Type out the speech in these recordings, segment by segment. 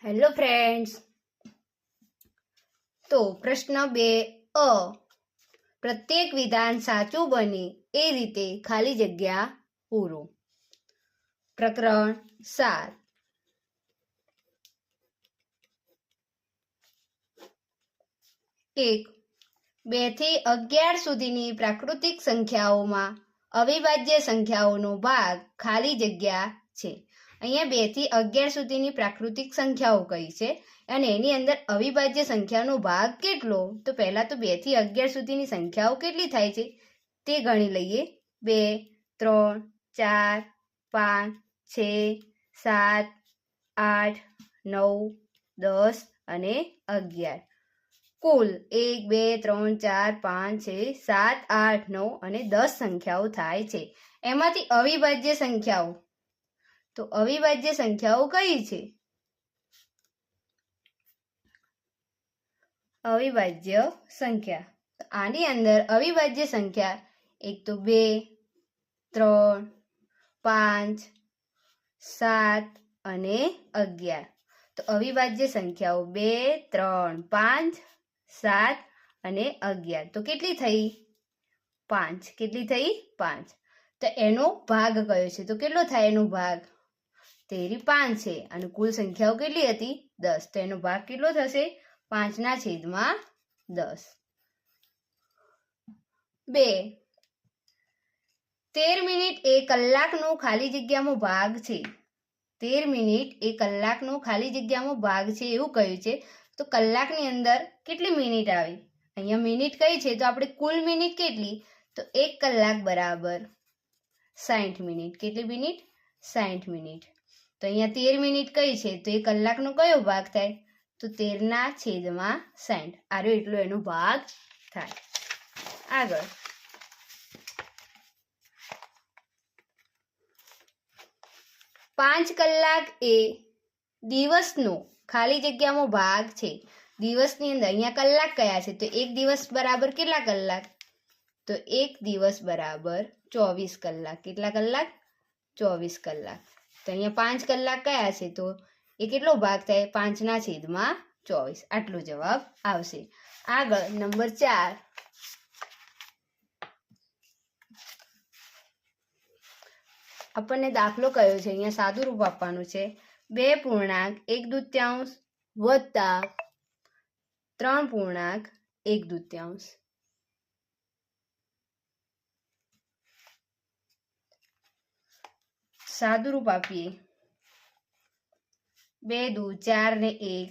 Hello friends, તો પ્રશ્ન 2 પ્રત્યેક વિધાન સાચું બને એ રીતે ખાલી જગ્યા પૂરો. પ્રકરણ 7. 1. 2 થી 11 સુધીની પ્રાકૃતિક સંખ્યાઓમાં અવિભાજ્ય સંખ્યાઓનો ભાગ ખાલી જગ્યા છે. અહીંયા 2 થી 11 સુધીની પ્રાકૃતિક સંખ્યાઓ કઈ છે અને એની અંદર અવિભાજ્ય સંખ્યાનો ભાગ કેટલો? તો પહેલા તો 2 થી 11 સુધીની સંખ્યાઓ કેટલી થાય છે તે ગણી લઈએ. 2, 3, 4, 5, 6, 7, 8, 9, 10 અને 11. કુલ 1, 2, 3, 4, 5, 6, 7, 8, 9 અને 10 સંખ્યાઓ થાય છે. એમાંથી અવિભાજ્ય સંખ્યાઓ, તો અવિભાજ્ય સંખ્યાઓ કઈ છે? અવિભાજ્ય સંખ્યા, આની અંદર અવિભાજ્ય સંખ્યા એક તો 2, 3, 5, 7 અને 11. તો અવિભાજ્ય સંખ્યાઓ 2, 3, 5, 7 અને 11. તો કેટલી થઈ? 5. કેટલી થઈ? 5. તો એનો ભાગ કયો છે? તો કેટલો થાય એનો ભાગ? 5 છે અને કુલ સંખ્યાઓ કેટલી હતી? 10. તો એનો ભાગ કેટલો થશે? 5/10. 2. 13 મિનિટ એ કલાકનો ખાલી જગ્યામાં ભાગ છે. 13 મિનિટ એ કલાકનો ખાલી જગ્યામાં ભાગ છે એવું કહ્યું છે. તો કલાકની અંદર કેટલી મિનિટ આવે? અહીંયા મિનિટ કઈ છે? તો આપણે કુલ મિનિટ કેટલી? તો 1 કલાક બરાબર 60 મિનિટ. કેટલી મિનિટ? 60 મિનિટ. તો અહીંયા 13 મિનિટ કઈ છે? તો એ કલાકનો કયો ભાગ થાય? તો 13/60. આરો એટલો એનો ભાગ થાય. આગળ 5 કલાક એ દિવસનો ખાલી જગ્યામાં ભાગ છે. દિવસની અંદર અહીંયા કલાક કયા છે? તો એક દિવસ બરાબર કેટલા કલાક? તો એક દિવસ બરાબર 24 કલાક. કેટલા કલાક? 24 કલાક. તો અહીંયા 5 કલાક કયા છે? તો એ કેટલો ભાગ થાય? 5/24. આટલો જવાબ આવશે. આગળ નંબર 4. આપણને દાખલો કયો છે? અહીંયા સાદું રૂપ આપવાનું છે. 2.1/2 વત્તા 3.1/2. સાદું રૂપ આપીએ. 2 દુ 4 ને 1,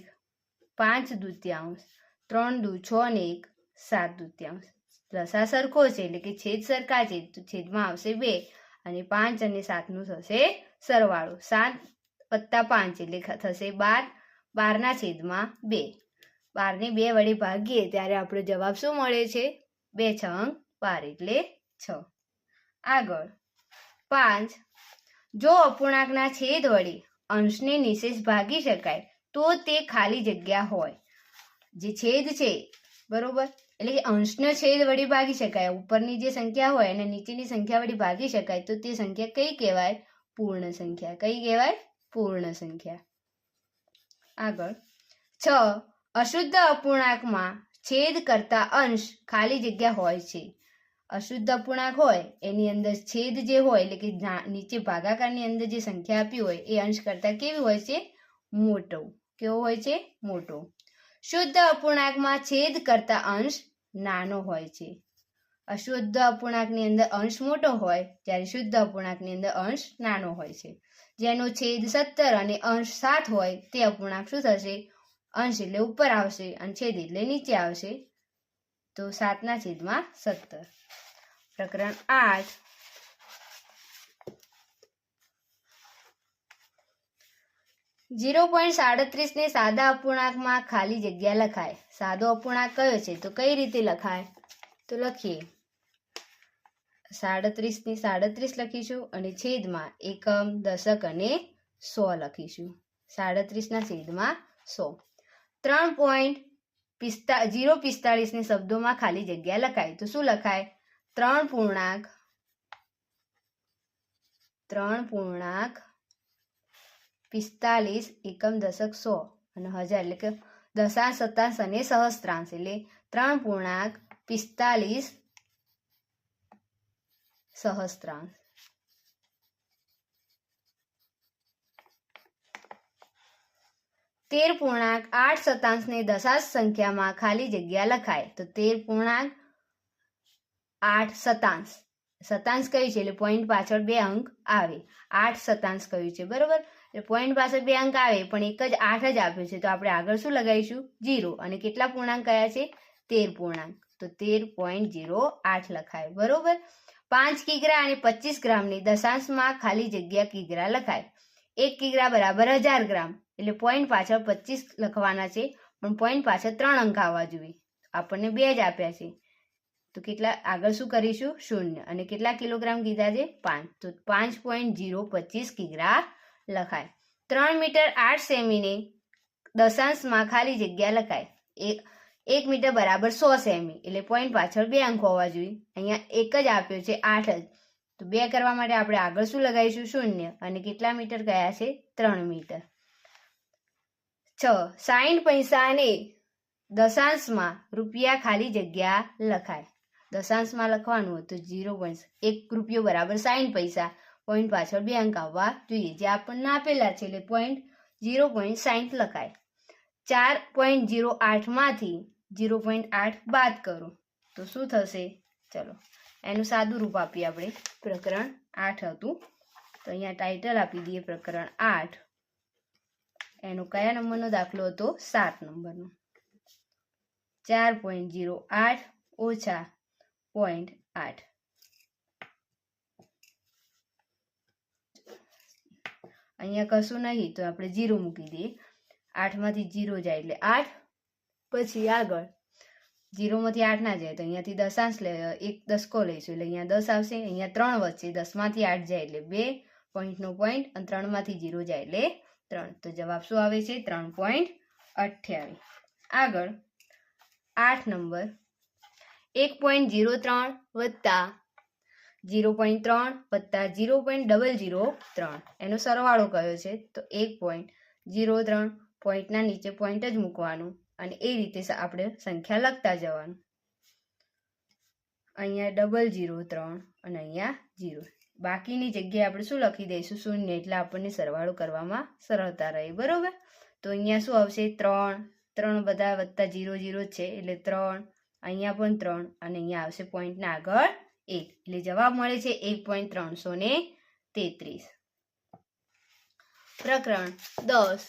5 દૂત્યાંશ, 3 દુ 6 ને 1, 7 દૂત્યાંશ. રસા સરખો છે એટલે કે છેદ સરખા છે તો છેદમાં આવશે 2 અને 5 અને 7 નું થશે સરવાળો. 7 વત્તા 5 એટલે થશે 12. 12/2. 12 ને 2 વડે ભાગીએ ત્યારે આપણો જવાબ શું મળે છે? 2 × 12 એટલે 6. આગળ 5. જો અપૂર્ણાંકના છેદ વડે અંશને નિશેષ ભાગી શકાય તો તે ખાલી જગ્યા હોય. જે છેદ છે બરોબર, એટલે કે અંશનો છેદ વડે ભાગી શકાય. ઉપરની જે સંખ્યા હોય અને નીચેની સંખ્યા વડે ભાગી શકાય તો તે સંખ્યા કઈ કહેવાય? પૂર્ણ સંખ્યા. કઈ કહેવાય? પૂર્ણ સંખ્યા. આગળ 6. અશુદ્ધ અપૂર્ણાંકમાં છેદ કરતા અંશ ખાલી જગ્યા હોય છે. અશુદ્ધ અપૂર્ણાંક હોય એની અંદર છેદ જે હોય એટલે કે નીચે ભાગાકારની અંદર જે સંખ્યા આપી હોય એ અંશ કરતા કેવી હોય છે? મોટો. કેવો હોય છે? મોટો. શુદ્ધ અપૂર્ણાંકમાં છેદ કરતા અંશ નાનો હોય છે. અશુદ્ધ અપૂર્ણાંકની અંદર અંશ મોટો હોય જ્યારે શુદ્ધ અપૂર્ણાંકની અંદર અંશ નાનો હોય છે. જેનો છેદ 17 અને અંશ 7 હોય તે અપૂર્ણાંક શું થશે? અંશ એટલે ઉપર આવશે અને છેદ એટલે નીચે આવશે. તો 7/17. પ્રકરણ 8. .37 ને સાદા અપૂર્ણાંકમાં ખાલી જગ્યા લખાય. સાદો અપૂર્ણાંક કયો છે? તો કઈ રીતે લખાય? તો લખીએ. 37 ની 37 લખીશું અને છેદમાં એકમ, દશક અને 100 લખીશું. 37/100. 3.045 ને શબ્દોમાં ખાલી જગ્યા લખાય. તો શું લખાય? 3.45 એકમ, દશક, 100 અને 1000 એટલે કે દશાંશ, શતાંશ અને સહસ્ત્રાંશ એટલે 3.45 સહસ્ત્રાંશ. 13.8 શતાંશને દશાંશ સંખ્યામાં ખાલી જગ્યા લખાય તો 13.8 શતાંશ. શતાંશ કયું છે એટલે પોઈન્ટ પાછળ 2 અંક આવે. 8 શતાંશ કયું છે, બરોબર. એટલે પોઈન્ટ પાછળ 2 અંક આવે પણ એક જ 8 જ આપ્યું છે તો આપણે આગળ શું લગાવીશું? 0. અને કેટલા પૂર્ણાંક કયા છે? 13 પૂર્ણાંક. તો 13.08 લખાય, બરોબર. 5 કિગ્રા અને 25 ગ્રામની દશાંશમાં ખાલી જગ્યા કિગ્રા લખાય. 1 કિગ્રા બરાબર 1000 ગ્રામ એટલે પોઈન્ટ પાછળ 25 લખવાના છે પણ પોઈન્ટ પાછળ 3 અંક આવવા જોઈએ. આપણને 2 જ આપ્યા છે તો કેટલા આગળ શું કરીશું? 0. અને કેટલા કિલોગ્રામ કીધા છે? 5. તો 5.025 કિગ્રા લખાય. 3 મીટર 8 સેમીને દશાંશમાં ખાલી જગ્યા લખાય. 1 મીટર બરાબર 100 સેમી એટલે પોઈન્ટ પાછળ 2 અંક હોવા જોઈએ. અહીંયા એક જ આપ્યો છે 8 જ. તો 2 કરવા માટે આપણે આગળ શું લગાવીશું? 0. અને કેટલા મીટર કયા છે? 3 મીટર. 6. 60 પૈસાને દશાંશમાં રૂપિયા ખાલી જગ્યા લખાય. દશાંશમાં લખવાનું હોય તો 1 રૂપિયો બરાબર 60 પૈસા. પોઈન્ટ પાછળ 2 અંક આવવા જોઈએ જે આપણને આપેલા છે એટલે પોઈન્ટ 0.60 લખાય. 4.08 માંથી 0.8 બાદ કરો તો શું થશે? ચલો એનું સાદું રૂપ આપીએ આપણે. પ્રકરણ 8 હતું તો અહીંયા ટાઇટલ આપી દઈએ પ્રકરણ 8. એનો કયા નંબરનો દાખલો હતો? 7 નંબરનો. 4.08 ઓછા 0.8. અહીંયા કશું નહીં તો આપણે 0 મૂકી દઈએ. 8 માંથી 0 જાય એટલે 8. પછી આગળ 0 માંથી 8 ના જાય તો અહીંયાથી દશાંશ એક દશકો લઈશું એટલે અહીંયા 10 આવશે. અહીંયા 3 વચ્ચે 10 માંથી 8 જાય એટલે 2, પોઈન્ટનો પોઈન્ટ, અને 3 માંથી 0 જાય એટલે 3. તો જવાબ શું આવે છે? 3.28. આગળ 8 નંબર 1.03 વત્તા 0.3 વત્તા 0.003 એનો સરવાળો કયો છે? તો 1.03. પોઈન્ટના નીચે પોઈન્ટ જ મૂકવાનું અને એ રીતે આપણે સંખ્યા લખતા જવાનું. અહીંયા 003 અને અહીંયા 0. બાકીની જગ્યાએ આપણે શું લખી દઈશું? 0 એટલે આપણને સરવાળો કરવામાં સરળતા રહે, બરોબર. તો અહીંયા શું આવશે? 3 બધા વત્તા 0 0 છે એટલે 3. અહીંયા પણ 3 અને અહીંયા આવશે પોઈન્ટના આગળ 1 એટલે જવાબ મળે છે 1.333. પ્રકરણ 10.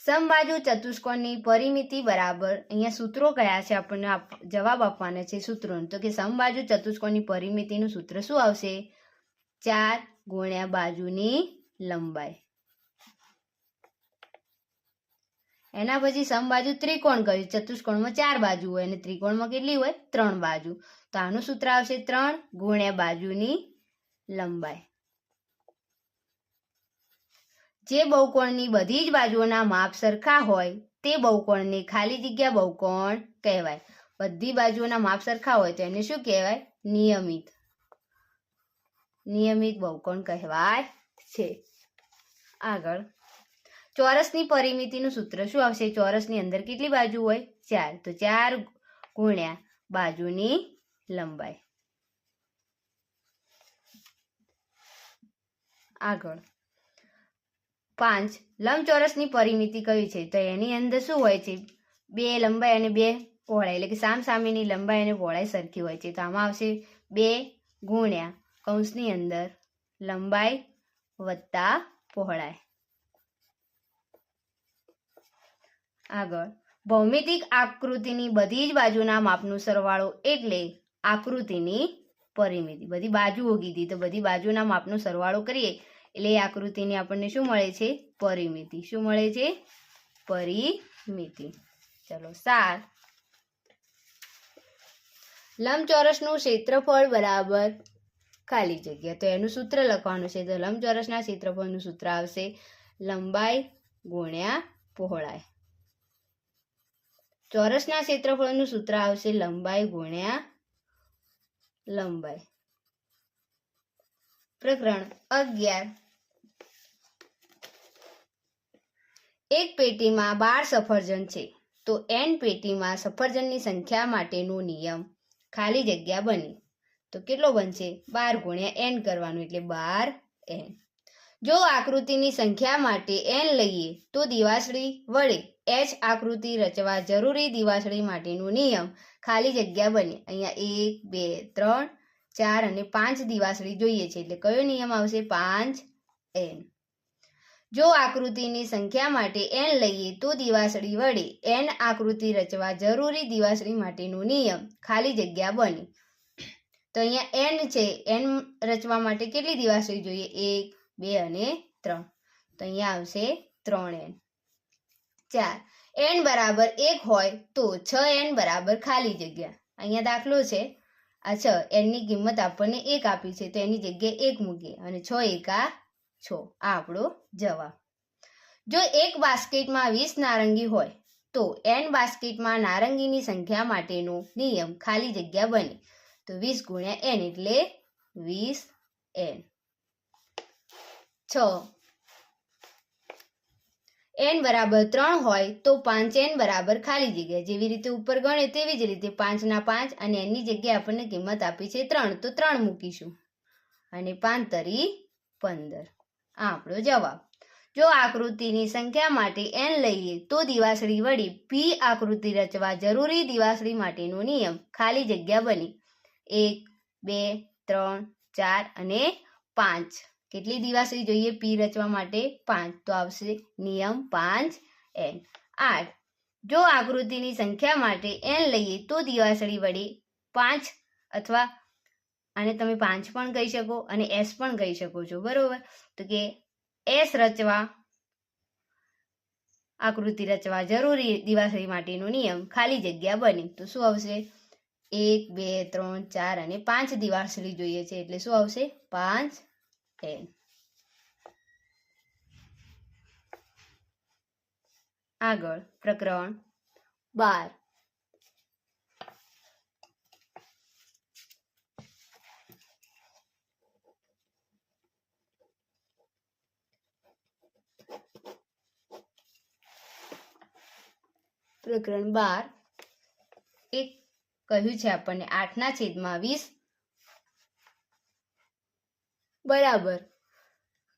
સમબાજુ ચતુષ્કોણની પરિમિતિ બરાબર. અહીંયા સૂત્રો કયા છે? આપણને જવાબ આપવાના છે સૂત્રોનું. તો કે સમબાજુ ચતુષ્કોણની પરિમિતિનું સૂત્ર શું આવશે? 4 ગુણ્યા બાજુની લંબાઈ. એના પછી સમબાજુ ત્રિકોણ કહ્યું. ચતુષ્કોણમાં 4 બાજુ હોય અને ત્રિકોણમાં કેટલી હોય? 3 બાજુ. તો આનું સૂત્ર આવશે 3 ગુણ્યા બાજુની લંબાઈ. જે બહુકોણની બધી જ બાજુઓના માપ સરખા હોય તે બહુકોણને ખાલી જગ્યા બહુકોણ કહેવાય. બધી બાજુઓના માપ સરખા હોય તો એને શું કહેવાય? નિયમિત બહુકોણ કહેવાય છે. આગળ ચોરસની પરિમિતિનું સૂત્ર શું આવશે? ચોરસની અંદર કેટલી બાજુ હોય? 4. તો 4 ગુણ્યા બાજુની લંબાઈ. આગળ 5 લંબચોરસની પરિમિતિ કઈ છે? તો એની અંદર શું હોય છે? 2 લંબાઈ અને 2 પહોળાઈ એટલે કે સામસામેની લંબાઈ અને પહોળાઈ સરખી હોય છે. તો આમાં આવશે 2 ગુણ્યા કૌંસની અંદર લંબાઈ વત્તા પહોળાઈ. આગળ ભૌમિતિક આકૃતિની બધી જ બાજુના માપનું સરવાળો એટલે આકૃતિની પરિમિતિ. બધી બાજુઓ કીધી તો બધી બાજુના માપનો સરવાળો કરીએ એટલે એ આકૃતિની આપણને શું મળે છે? પરિમિતિ. શું મળે છે? પરિમિતિ. ચલો 7 લંબચોરસનું ક્ષેત્રફળ બરાબર ખાલી જગ્યા. તો એનું સૂત્ર લખવાનું છે. તો લંબચોરસના ક્ષેત્રફળનું સૂત્ર આવશે લંબાઈ ગુણ્યા પહોળાઈ. ચોરસના ક્ષેત્રફળનું સૂત્ર આવશે લંબાઈ ગુણ્યા લંબાઈ. પ્રકરણ 11 એક પેટીમાં 12 સફરજન છે તો n પેટીમાં સફરજનની સંખ્યા માટેનો નિયમ ખાલી જગ્યા બની તો કેટલો બનશે? 12 ગુણ્યા n કરવાનું એટલે 12n. જો આકૃતિની સંખ્યા માટે n લઈએ તો દિવાસળી વડે h આકૃતિ રચવા જરૂરી દિવાસળી માટેનો નિયમ ખાલી જગ્યા બને. અહીંયા 1 2 3 4 અને 5 દિવાસળી જોઈએ છે એટલે કયો નિયમ આવશે? 5n. જો આકૃતિની સંખ્યા માટે n લઈએ તો દિવાસળી વડે n આકૃતિ રચવા જરૂરી દિવાસળી માટેનો નિયમ ખાલી જગ્યા બને. તો અહીંયા n છે, n રચવા માટે કેટલી દિવાસળી જોઈએ? 1 2 અને 3 તો અહીંયા આવશે 3n. 4 n બરાબર 1 હોય તો 6n બરાબર ખાલી જગ્યા. અહીંયા દાખલો છે આ 6 n ની કિંમત આપણને 1 આપી છે તો એની જગ્યાએ 1 મૂકીએ અને 6 એકા 6 આ આપણો જવાબ. જો એક બાસ્કેટમાં 20 નારંગી હોય તો n બાસ્કેટમાં નારંગીની સંખ્યા માટેનો નિયમ ખાલી જગ્યા બને તો 20 ગુણ્યા n એટલે 20n. 6 n બરાબર 3 હોય તો 5n બરાબર ખાલી જગ્યા. જેવી રીતે ઉપર ગણે તેવી જ રીતે 5 ના 5 અને n ની જગ્યાએ આપણને કિંમત આપી છે 3 તો 3 મૂકીશું અને 5 તરી 15 આ આપણો જવાબ. જો આકૃતિની સંખ્યા માટે n લઈએ તો દિવાસળી વડે p આકૃતિ રચવા જરૂરી દિવાસળી માટેનો નિયમ ખાલી જગ્યા બની 1 2 3 4 અને 5. કેટલી દિવાસળી જોઈએ p રચવા માટે? 5 તો આવશે નિયમ 5n. 8 જો આકૃતિની સંખ્યા માટે n લઈએ તો દિવાસળી વડે 5 અથવા આને તમે 5 પણ કહી શકો અને s પણ કહી શકો છો, બરોબર? તો કે s રચવા આકૃતિ રચવા જરૂરી દિવાસળી માટેનો નિયમ ખાલી જગ્યા બને તો શું આવશે? 1 2 3 4 અને 5 દિવાસળી જોઈએ છે એટલે શું આવશે? 5n. આગળ પ્રકરણ 12. પ્રકરણ 12 એક કહ્યું છે આપણને 8/20 બરાબર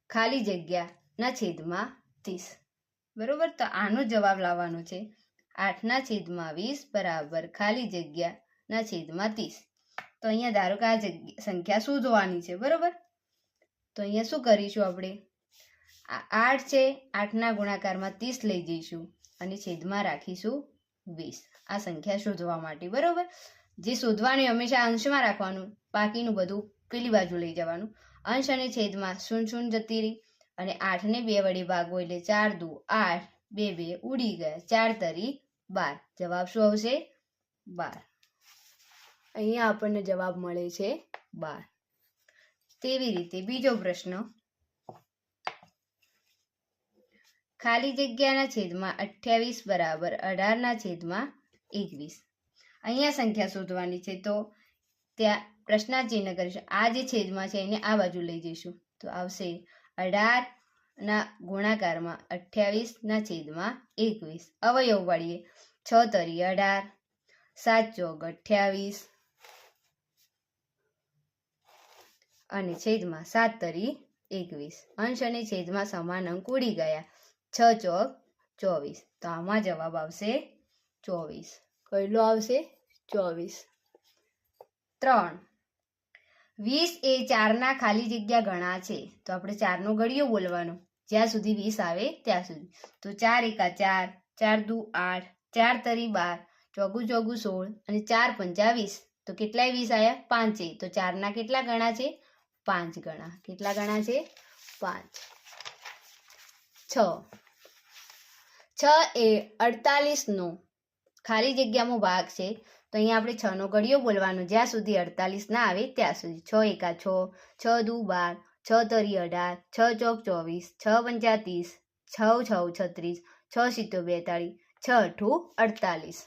ખાલી જગ્યાના છેદમાં 30. બરોબર, તો આનો જવાબ લાવવાનો છે 8/20 બરાબર ખાલી જગ્યાના છેદમાં 30. તો અહીંયા ધારો કે આ સંખ્યા શોધવાની છે, બરોબર? તો અહીંયા શું કરીશું આપણે? આ 8 છે, 8ના ગુણાકારમાં 30 લઈ જઈશું અને છેદમાં રાખીશું 20 આ સંખ્યા શોધવા માટે, બરોબર? જે શોધવાનું હંમેશા અંશમાં રાખવાનું, બાકીનું બધું પેલી બાજુ લઈ જવાનું. અંશ અને છેદમાં 0 0 જતી રહી અને 8 ને 2 વડે ભાગો એટલે 4 દુ 8 2 2 ઉડી ગયા 4 તરી 12. જવાબ શું આવશે? 12. અહીંયા આપણને જવાબ મળે છે 12. તેવી રીતે બીજો પ્રશ્ન, ખાલી જગ્યાના છેદમાં 28 બરાબર 18/21. અહીંયા સંખ્યા શોધવાની છે તો ત્યાં પ્રશ્નાચિહ્ન કરીશું. આ જે છેદમાં છે એને આ બાજુ લઈ જઈશું તો આવશે 18ના ગુણાકારમાં 28ના છેદમાં 21. અવયવ પાડીએ 6 તરી 18 7 ચોક 28 અને છેદમાં 7 તરી 21. અંશ અને છેદમાં સમાન અંક ઉડી ગયા 6 ચોક 24. તો આમાં જવાબ આવશે 24. કયો આવશે? 24. 3 20 એ 4ના ખાલી જગ્યા ગણા છે તો આપણે 4નો ઘડિયો બોલવાનો જ્યાં સુધી 20 આવે ત્યાં સુધી. તો 4 એકા 4 4 દુ 8 4 તરી 12 ચોગું ચોગું 16 અને 4 પંચા 20. તો કેટલાય 20 આવ્યા? 5. તો 4ના કેટલા ગણા છે? 5 ગણા. કેટલા ગણા છે? 5. 6 એ 48નો ખાલી જગ્યામાં ભાગ છે તો અહીંયા આપણે 6નો ઘડિયો બોલવાનો જ્યાં સુધી 48 ના આવે ત્યાં સુધી. 6 એકા 6 6 દુ 12 6 તરી 18 6 ચોક 24 6 પંચા 30 6 6 36 6 સિત્તેર 42 6 અઠ્ઠું 48.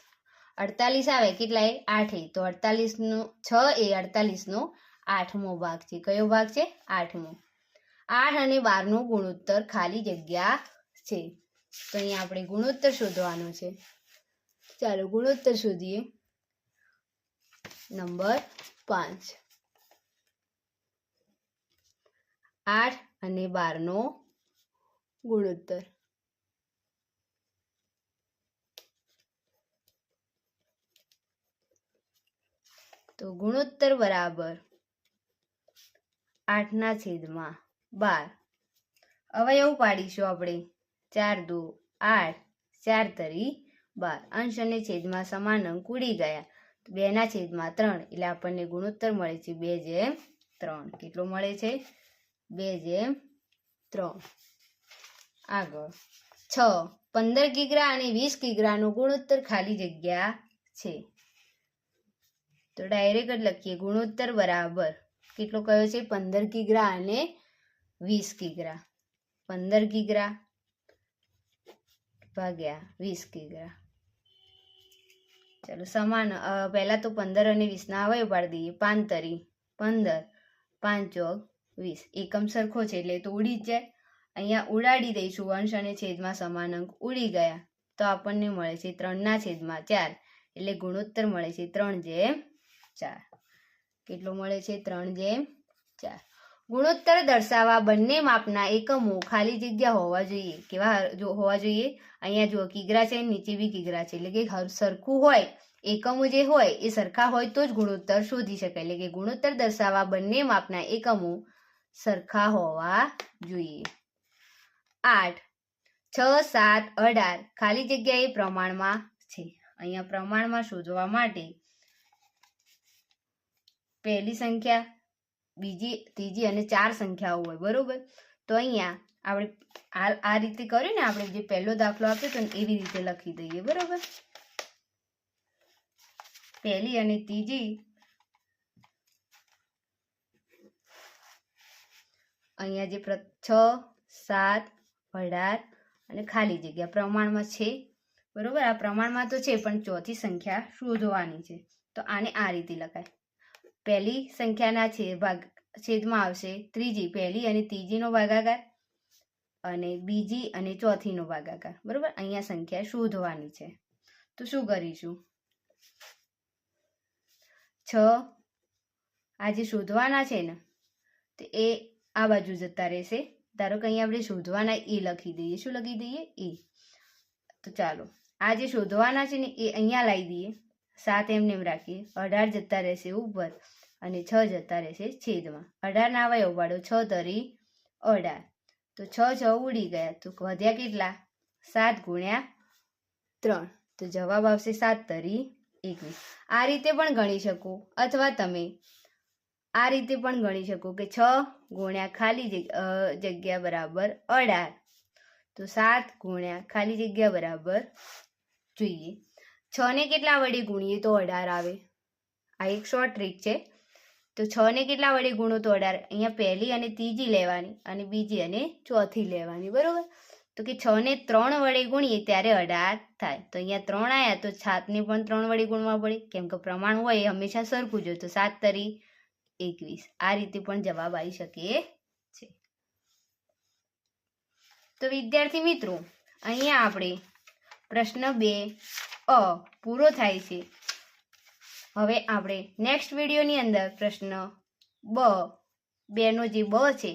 48 આવે કેટલાય? 8. તો 48નો 6 એ 48નો 8મો ભાગ છે. કયો ભાગ છે? 8મો. 8 અને 12નો ગુણોત્તર ખાલી જગ્યા છે. તો અહીંયા આપણે ગુણોત્તર શોધવાનો છે. ચાલો ગુણોત્તર શોધીએ. નંબર 5, 8 અને 12 નો ગુણોત્તર. તો ગુણોત્તર બરાબર 8/12. અવયવ પાડીશું આપણે. 4 દુ 8, 4 તરી 12. અંશ અને છેદમાં સમાન અંક ઉડી ગયા. 2/3 એટલે આપણને ગુણોત્તર મળે છે 2/3. કેટલો મળે છે? 2/3. આગળ 6, 15 કિગ્રા અને 20 કિગ્રાનો ગુણોત્તર ખાલી જગ્યા છે. તો ડાયરેક્ટ જ લખીએ. ગુણોત્તર બરાબર કેટલો કયો છે? 15 કિગ્રા અને 20 કિગ્રા. 15 કિગ્રા ભાગ્યા 20 કિગ્રા. ચાલો સમાન. પહેલા તો 15 અને 20 ના અવયવ પાડી દઈએ. 5 તરી 15, 5 ચોક 20. એકમ સરખો છે એટલે તો ઉડી જ જાય. અહીંયા ઉડાડી દઈશું. અંશ અને છેદમાં સમાન અંક ઉડી ગયા. તો આપણને મળે છે 3/4. એટલે ગુણોત્તર મળે છે 3/4. કેટલો મળે છે? 3/4. ગુણોત્તર દર્શાવવા બંને માપના એકમો ખાલી જગ્યા હોવા જોઈએ. કેવા હોવા જોઈએ? અહીંયા જુઓ કિગ્રા છે, નીચે બી કિગ્રા છે, એટલે કે સરખું હોય. એકમો જે હોય એ સરખા હોય તો જ ગુણોત્તર શોધી શકાય. એટલે કે ગુણોત્તર દર્શાવવા બંને માપના એકમો સરખા હોવા જોઈએ. 8, 6, 7, 18 ખાલી જગ્યા એ પ્રમાણમાં છે. અહીંયા પ્રમાણમાં શોધવા માટે પહેલી સંખ્યા, બીજી, ત્રીજી અને 4 સંખ્યાઓ હોય. બરોબર? તો અહીંયા આપણે આ રીતે કર્યું ને, આપણે જે પહેલો દાખલો આપ્યો હતો ને એવી રીતે લખી દઈએ. બરોબર? પહેલી અને ત્રીજી અહીંયા જે 6, 7, 18 અને ખાલી જગ્યા પ્રમાણમાં છે. બરોબર? આ પ્રમાણમાં તો છે પણ ચોથી સંખ્યા શોધવાની છે. તો આને આ રીતે લખાય. પહેલી સંખ્યાના છેદમાં આવશે ત્રીજી, પહેલી અને ત્રીજીનો ભાગાકાર અને બીજી અને ચોથીનો ભાગાકાર. બરોબર? અહીંયા સંખ્યા શોધવાની છે. તો શું કરીશું? 6 આ જે શોધવાના છે ને તો એ આ બાજુ જતા રહેશે. ધારો કે અહીંયા આપણે શોધવાના એ લખી દઈએ. શું લખી દઈએ? એ. તો ચાલો આ જે શોધવાના છે ને એ અહીંયા લાવી દઈએ. 7 એમને એમ રાખીએ. 18 જતા રહેશે ઉપર અને 6 જતા રહેશે છેદમાં. 18 ના અવયવ પાડો. 6 તરી 18. તો 6 ઉડી ગયા. તો વધ્યા કેટલા? 7 ગુણ્યા 3. તો જવાબ આવશે 7 તરી 21. આ રીતે પણ ગણી શકો, અથવા તમે આ રીતે પણ ગણી શકો કે 6 ગુણ્યા ખાલી જગ્યા બરાબર 18. તો 7 ગુણ્યા ખાલી જગ્યા બરાબર જોઈએ 6 ને કેટલા વડે ગુણીએ તો 18 આવે. આ એક શોર્ટ ટ્રીક છે. તો 6 ને કેટલા વડે ગુણો તો 18. અહીંયા પહેલી અને ત્રીજી લેવાની અને બીજી અને ચોથી લેવાની. બરોબર? તો કે 6 ને 3 વડે ગુણીએ ત્યારે 18 થાય. તો અહીંયા 3 આવ્યા તો 7 ને પણ 3 વડે ગુણવા પડે, કેમ કે પ્રમાણ હોય એ હંમેશા સરખું જ હોય. તો 7 તરી 21. આ રીતે પણ જવાબ આવી શકે છે. તો વિદ્યાર્થી મિત્રો, અહીંયા આપણે પ્રશ્ન 2 પૂરો થાય છે. હવે આપણે નેક્સ્ટ વિડીયોની અંદર પ્રશ્ન 2 નો જે બ છે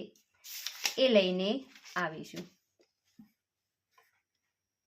એ લઈને આવીશું.